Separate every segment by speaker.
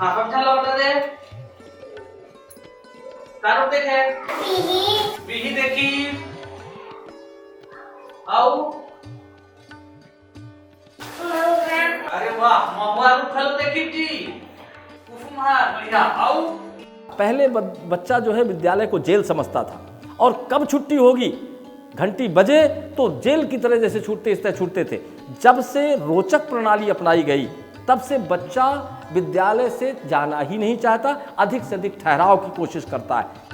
Speaker 1: हाँ पंखा लौटा दे। तारू देखे बिही देखी आओ। अरे वाह महुआ रुखल देखी जी कुसुमहार बढ़िया आओ।
Speaker 2: पहले बच्चा जो है विद्यालय को जेल समझता था और कब छुट्टी होगी, घंटी बजे तो जेल की तरह जैसे छूटते इस तरह छूटते थे। जब से रोचक प्रणाली अपनाई गई तब से बच्चा विद्यालय से जाना ही नहीं चाहता, अधिक से अधिक ठहराव की कोशिश करता है।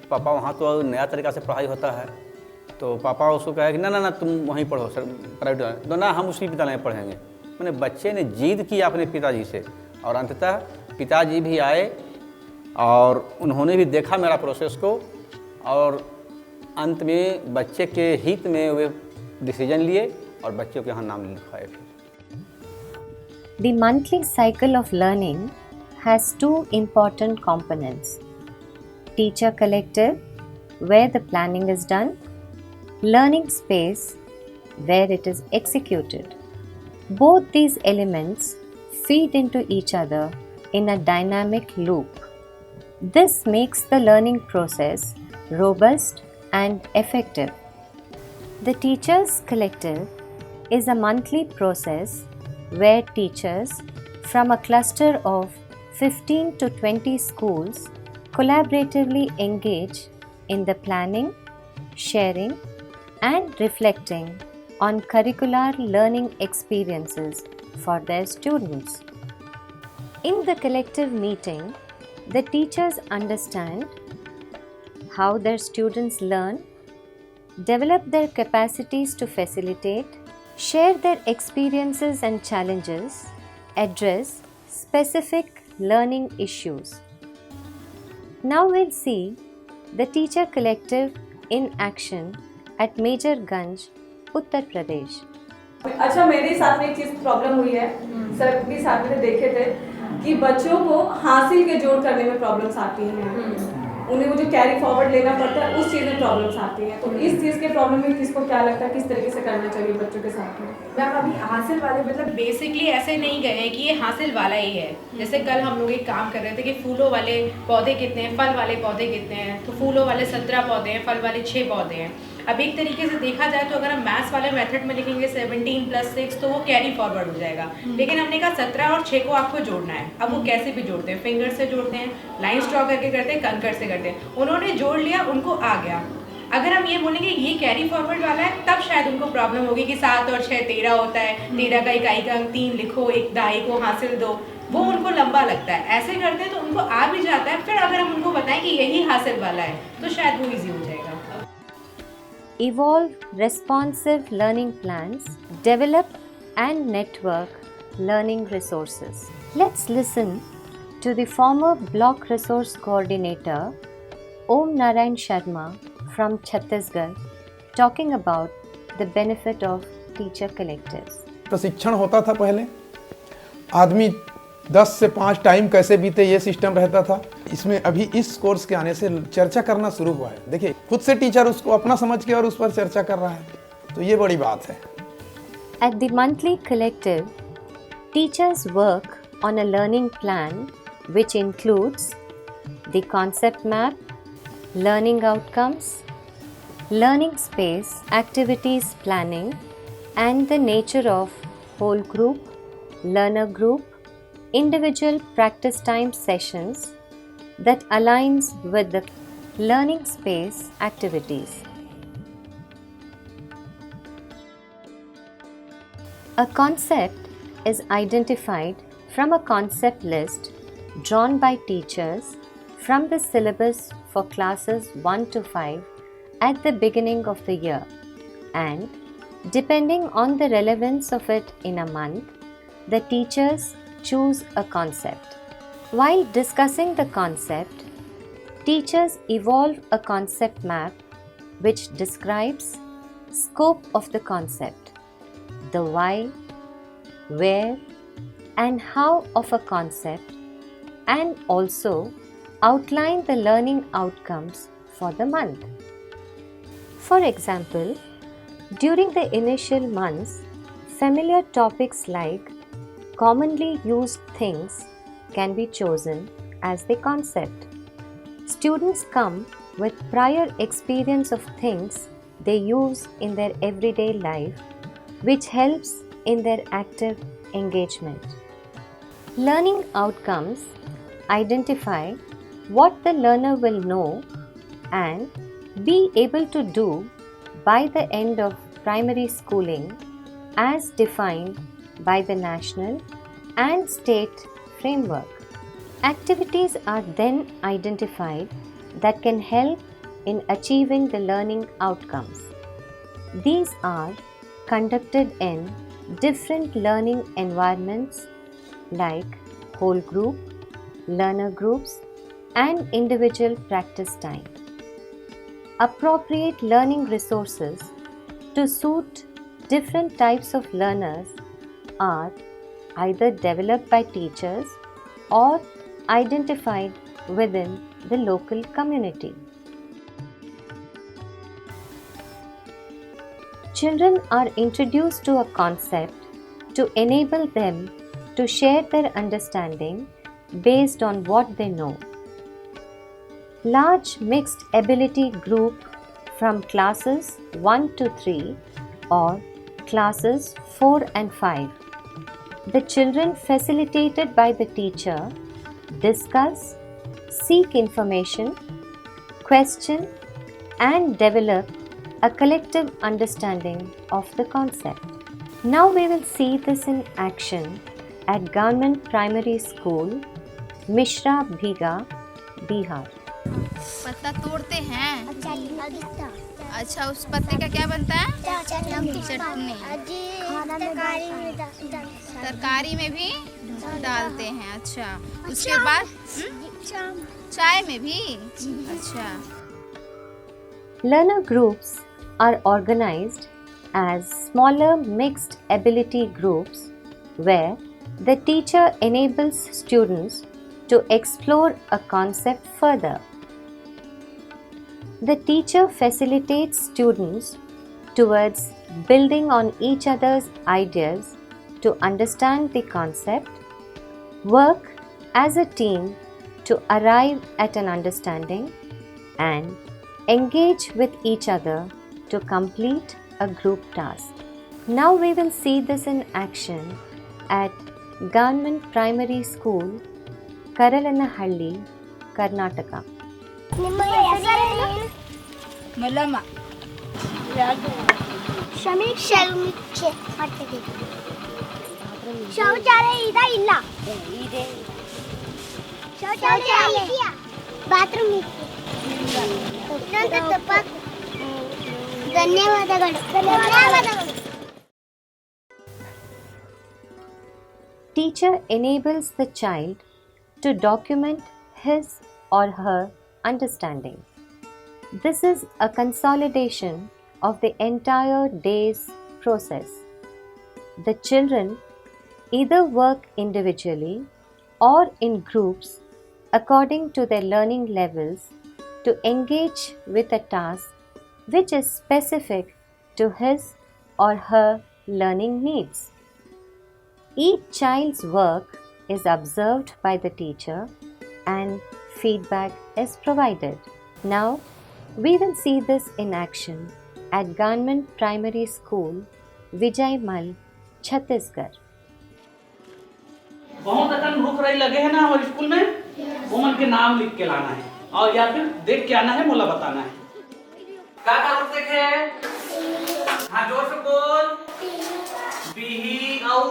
Speaker 3: पापा वहाँ तो नया तरीका से पढ़ाई होता है, तो पापा उसको कहे कि ना ना ना तुम वहीं पढ़ो सर प्राइवेट, तो ना हम उसी विद्यालय में पढ़ेंगे। मैंने बच्चे ने जिद की अपने पिताजी से और अंततः पिताजी भी आए और उन्होंने भी देखा मेरा प्रोसेस को और अंत में बच्चे के हित में वे डिसीजन लिए और बच्चों के यहाँ नाम लिखवाए।
Speaker 4: The monthly cycle of learning has two important components: teacher collective, where the planning is done; learning space, where it is executed. Both these elements feed into each other in a dynamic loop. This makes the learning process robust and effective. The Teachers Collective is a monthly process where teachers from a cluster of 15 to 20 schools collaboratively engage in the planning, sharing, and reflecting on curricular learning experiences for their students. In the collective meeting, the teachers understand how their students learn, develop their capacities to facilitate, share their experiences and challenges, address specific learning issues. Now we'll see the Teacher Collective in action at Majorganj, Uttar Pradesh.
Speaker 5: अच्छा, मेरे साथ में एक चीज़ problem हुई है, sir भी साथ में देखे थे कि बच्चों को हासिल के जोड़ करने में प्रॉब्लम्स आती हैं, उन्हें वो जो कैरी फॉरवर्ड लेना पड़ता है उस चीज़ में प्रॉब्लम्स आती हैं। तो इस चीज़ के प्रॉब्लम में किसको क्या लगता है किस तरीके से करना चाहिए बच्चों के साथ में?
Speaker 6: मैम अभी हासिल वाले मतलब बेसिकली ऐसे नहीं गए हैं कि ये हासिल वाला ही है। जैसे कल हम लोग एक काम कर रहे थे कि फूलों वाले पौधे कितने हैं, फल वाले पौधे कितने हैं, तो फूलों वाले 17 पौधे हैं, फल वाले 6 पौधे हैं। अब एक तरीके से देखा जाए तो अगर हम मैथ्स वाले मेथड में लिखेंगे 17+6 तो वो कैरी फॉरवर्ड हो जाएगा, लेकिन हमने कहा 17 और 6 को आपको जोड़ना है। अब वो कैसे भी जोड़ते हैं, फिंगर से जोड़ते हैं, लाइन ड्रॉ करके करते हैं, कंकर से करते हैं। उन्होंने जोड़ लिया, उनको आ गया। अगर हम ये बोलेंगे ये कैरी फॉरवर्ड वाला है तब शायद उनको प्रॉब्लम होगी कि 7 और 6 13 होता है, 13 का इकाई का अंक 3 लिखो, एक दहाई को हासिल दो, वो उनको लंबा लगता है। ऐसे करते हैं तो उनको आ भी जाता है। फिर अगर हम उनको बताएं कि यही हासिल वाला है तो शायद वो ईजी हो जाएगा।
Speaker 4: Evolve responsive learning plans, develop and network learning resources. Let's listen to the former Block Resource Coordinator Om Narayan Sharma from Chhattisgarh talking about the benefit of teacher collectives.
Speaker 7: प्रशिक्षण होता था पहले, आदमी 10 से 5 टाइम कैसे बीते ये सिस्टम रहता था। इसमें अभी इस कोर्स के आने से चर्चा करना शुरू हुआ है। देखिए खुद से टीचर उसको अपना समझ के और उस पर चर्चा कर रहा है, तो ये बड़ी बात है।
Speaker 4: At the monthly collective, teachers work on a learning plan which includes the concept map, learning outcomes, learning space, activities planning, and the nature of whole group, learner group, individual practice time sessions that aligns with the learning space activities. A concept is identified from a concept list drawn by teachers from the syllabus for classes 1 to 5 at the beginning of the year, and depending on the relevance of it in a month, the teachers choose a concept. While discussing the concept, teachers evolve a concept map which describes scope of the concept, the why, where, and how of a concept, and also outline the learning outcomes for the month. For example, during the initial months, familiar topics like commonly used things can be chosen as the concept. Students come with prior experience of things they use in their everyday life, which helps in their active engagement. Learning outcomes identify what the learner will know and be able to do by the end of primary schooling as defined by the national and state framework. Activities are then identified that can help in achieving the learning outcomes. These are conducted in different learning environments like whole group, learner groups, and individual practice time. Appropriate learning resources to suit different types of learners are either developed by teachers or identified within the local community. Children are introduced to a concept to enable them to share their understanding based on what they know. Large mixed ability group from classes 1 to 3 or classes 4 and 5. The children facilitated by the teacher discuss, seek information, question, and develop a collective understanding of the concept. Now we will see this in action at Government Primary School, Mishra Bhiga, Bihar.
Speaker 8: पत्ता तोड़ते हैं। अच्छा, उस पत्ते का क्या बनता है? चटनी। तरकारी में भी डालते हैं। अच्छा, उसके बाद चाय में भी। अच्छा।
Speaker 4: Learner groups are organized as smaller mixed ability groups where the teacher enables students to explore a concept further. The teacher facilitates students towards building on each other's ideas to understand the concept, work as a team to arrive at an understanding, and engage with each other to complete a group task. Now we will see this in action at Government Primary School, Karalanahalli, Karnataka.
Speaker 8: Mallamma.
Speaker 9: ಶೌಚಾಲಯ ಇಲ್ಲ ಶೌಚಾಲಯ bathroom ಧನ್ಯವಾದಗಳು.
Speaker 4: Teacher enables the child to document his or her understanding. This is a consolidation of the entire day's process. The children either work individually or in groups according to their learning levels to engage with a task which is specific to his or her learning needs. Each child's work is observed by the teacher and feedback is provided. Now, we will see this in action at Government Primary School, Vijaymal, Chhattisgarh.
Speaker 1: बहुत अकन रुक रही लगे है ना हमारे school में, woman के नाम लिख के लाना है और या फिर देख के आना है, मोला बताना है। का रुक देखे? हाँ, जोर से बोल। बिही आऊ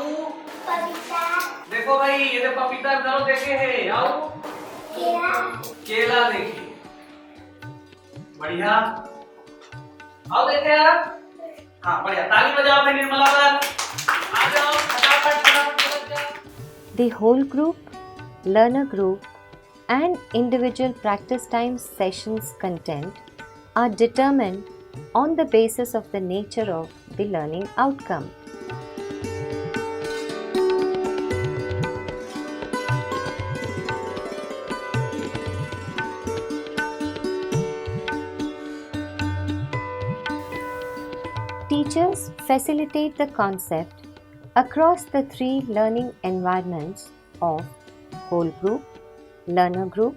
Speaker 1: देखो भाई, ये तो पपीता करो देखे है, आओ केला देखिए, बढ़िया। आओ देखे आप, हाँ बढ़िया, ताली बजाओ फिर निर्मला पर, आ जाओ फटाफट फटाफट जाओ।
Speaker 4: The whole group, learner group, and individual practice time sessions content are determined on the basis of the nature of the learning outcome. teachers facilitate the concept across the 3 learning environments of whole group, learner group,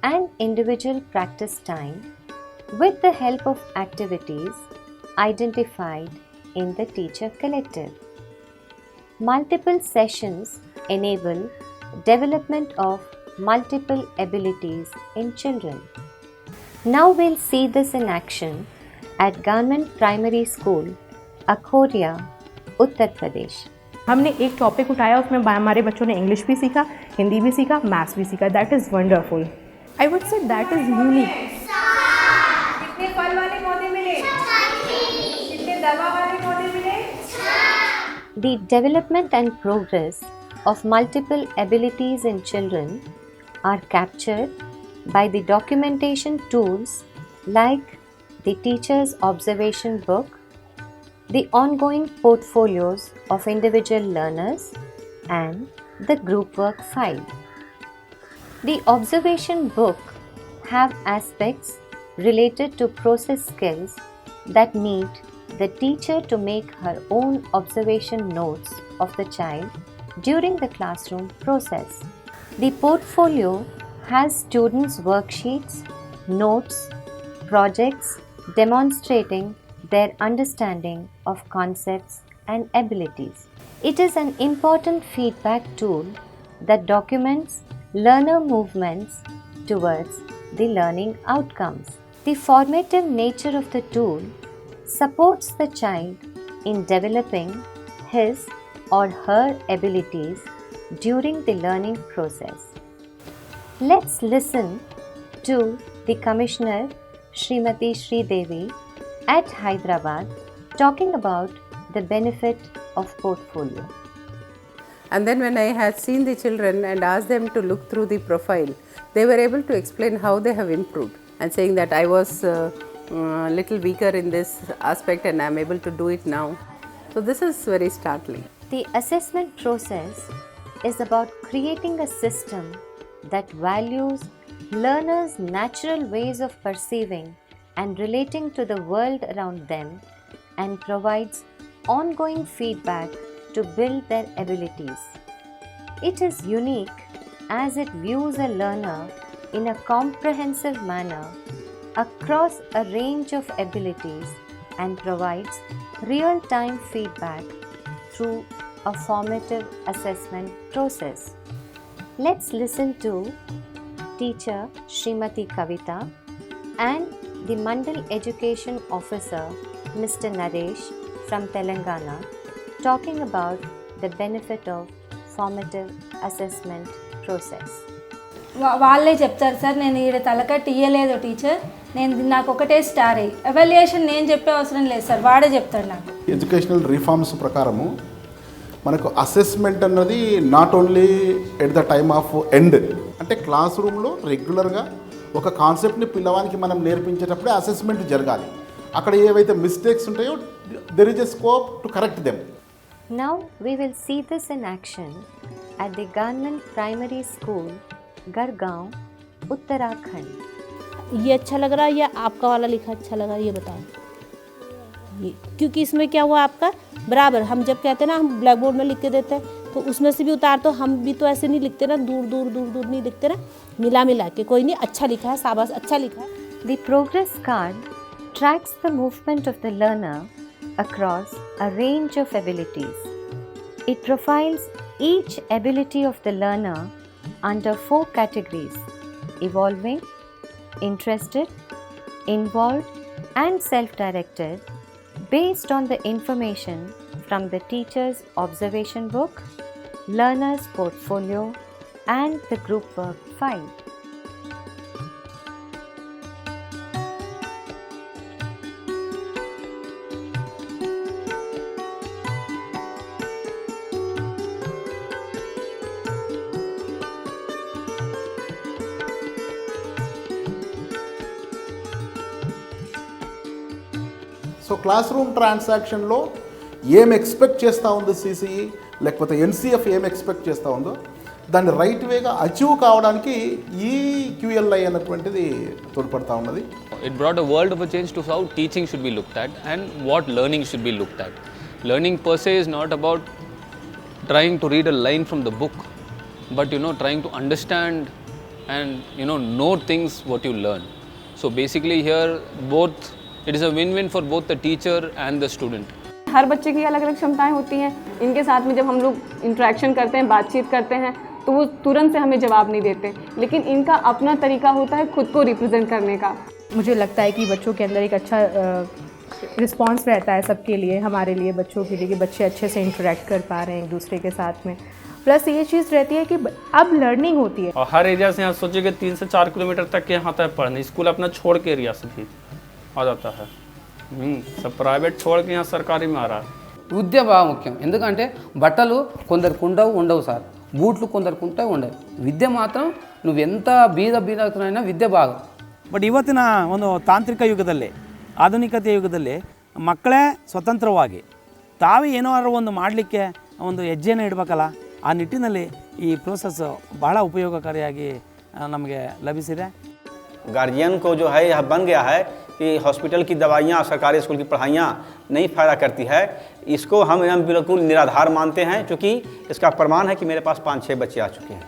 Speaker 4: and individual practice time with the help of activities identified in the teacher collective. Multiple sessions enable development of multiple abilities in children. Now we'll see this in action at Government Primary School, Akhoria, Uttar Pradesh.
Speaker 10: हमने एक topic उठाया, उसमें हमारे बच्चों ने English भी सीखा, हिंदी भी सीखा, मैथ्स भी सीखा. That is wonderful. I would say that is unique.
Speaker 6: कितने फल वाले पौधे मिले? कितने दवा वाले पौधे मिले?
Speaker 4: The development and progress of multiple abilities in children are captured by the documentation tools like the teacher's observation book, the ongoing portfolios of individual learners, and the group work file. The observation book have aspects related to process skills that need the teacher to make her own observation notes of the child during the classroom process. The portfolio has students' worksheets, notes, projects demonstrating their understanding of concepts and abilities. It is an important feedback tool that documents learner movements towards the learning outcomes. The formative nature of the tool supports the child in developing his or her abilities during the learning process. Let's listen to the Commissioner Srimati Sridevi at Hyderabad talking about the benefit of portfolio.
Speaker 11: And then when I had seen the children and asked them to look through the profile, they were able to explain how they have improved and saying that I was little weaker in this aspect and I am able to do it now. So this is very startling.
Speaker 4: The assessment process is about creating a system that values learners' natural ways of perceiving and relating to the world around them and provides ongoing feedback to build their abilities. It is unique as it views a learner in a comprehensive manner across a range of abilities and provides real-time feedback through a formative assessment process. Let's listen to teacher Srimati Kavita and the Mandal Education Officer Mr. Naresh from Telangana talking about the benefit of formative assessment process.
Speaker 12: వాళ్ళే చెప్తారు sir. నేను ఈడ తలకట్టి ఇయ్యలేదు teacher, నేను నాకు ఒకటే star అయ్యి evaluation నేను చెప్పే అవసరం లేదు సార్, వాడే చెప్తాడు నాకు.
Speaker 13: ఎడ్యుకేషనల్ రిఫార్మ్స్ ప్రకారము మనకు అసెస్మెంట్ అన్నది not only at the time of end, అంటే క్లాస్ రూమ్లో రెగ్యులర్గా ఒక కాన్సెప్ట్ని పిల్లవానికి మనం నేర్పించేటప్పుడే అసెస్మెంట్ జరగాలి. అక్కడ ఏవైతే మిస్టేక్స్ ఉంటాయో there is a scope to correct them.
Speaker 4: Now we will see this in action at the Government Primary School, Gargaon, Uttarakhand.
Speaker 14: ये अच्छा लग रहा है या आपका वाला लिखा अच्छा लगा, ये बताओ. ये क्योंकि इसमें क्या हुआ आपका बराबर, हम जब कहते हैं ना हम ब्लैक बोर्ड में लिख के देते हैं तो उसमें से भी उतार, तो हम भी तो ऐसे नहीं लिखते ना, दूर दूर दूर दूर नहीं लिखते ना, मिला मिला के. कोई नहीं, अच्छा लिखा है, शाबाश, अच्छा लिखा है.
Speaker 4: The progress card tracks the movement of the learner across a range of abilities. It profiles each ability of the learner under 4 categories: evolving, interested, involved, and self-directed, based on the information from the teacher's observation book, learner's portfolio, and the group work file.
Speaker 13: So class room ట్రాన్సాక్షన్లో ఏం expect చేస్తూ ఉంది CCE లేకపోతే NCF ఏం expect చేస్తూ ఉందో దాన్ని right వేగా achieve కావడానికి ఈ QLI అన్నటువంటిది తోడ్పడతా ఉన్నది.
Speaker 15: It brought a world of a change to how teaching should be looked at and what learning should be looked at. Learning per se is not about trying to read a line from the book, but trying to understand and know things what you learn. So basically here it is a win-win for both the teacher and the student.
Speaker 5: हर बच्चे की अलग अलग क्षमताएं होती हैं. इनके साथ में जब हम लोग इंटरेक्शन करते हैं, बातचीत करते हैं, तो वो तुरंत से हमें जवाब नहीं देते, लेकिन इनका अपना तरीका होता है खुद को रिप्रेजेंट करने का.
Speaker 10: मुझे लगता है कि बच्चों के अंदर एक अच्छा रिस्पॉन्स रहता है सबके लिए, हमारे लिए, बच्चों के लिए, कि बच्चे अच्छे से इंटरेक्ट कर पा रहे हैं एक दूसरे के साथ में. प्लस ये चीज़ रहती है कि अब लर्निंग होती है.
Speaker 16: और हर एरिया से यहाँ सोचिए कि 3 से 4 किलोमीटर तक के यहाँ तक पढ़ने, स्कूल अपना छोड़ के एरिया से भी आ जाता है. सब प्राइवेट छोड़ के यहाँ सरकारी में आ रहा है.
Speaker 17: విద్య బాగా ముఖ్యం. ఎందుకంటే బట్టలు కొందరికి ఉండవు సార్, బూట్లు కొందరికి ఉండవు. విద్య మాత్రం నువ్వు ఎంత ಬೀದತನೈనా ವಿದ್ಯೆ ಬಾಗ.
Speaker 18: ಬಟ್ ಇವತ್ತಿನ ಒಂದು ತಾಂತ್ರಿಕ ಯುಗದಲ್ಲಿ, ಆಧುನಿಕತೆಯ ಯುಗದಲ್ಲಿ ಮಕ್ಕಳೇ ಸ್ವತಂತ್ರವಾಗಿ ತಾವೇ ಏನಾದರೂ ಒಂದು ಮಾಡಲಿಕ್ಕೆ ಒಂದು ಹೆಜ್ಜೆಯನ್ನು ಇಡಬೇಕಲ್ಲ, ಆ ನಿಟ್ಟಿನಲ್ಲಿ ಈ ಪ್ರೋಸೆಸ್ ಬಹಳ ಉಪಯೋಗಕಾರಿಯಾಗಿ ನಮಗೆ ಲಭಿಸಿದೆ.
Speaker 3: गार्जियन को जो है यह बन गया है कि हॉस्पिटल की दवाइयाँ, सरकारी स्कूल की पढ़ाइयाँ नहीं फ़ायदा करती है. इसको हम बिल्कुल निराधार मानते हैं, क्योंकि इसका प्रमाण है कि मेरे पास 5-6 बच्चे आ चुके हैं.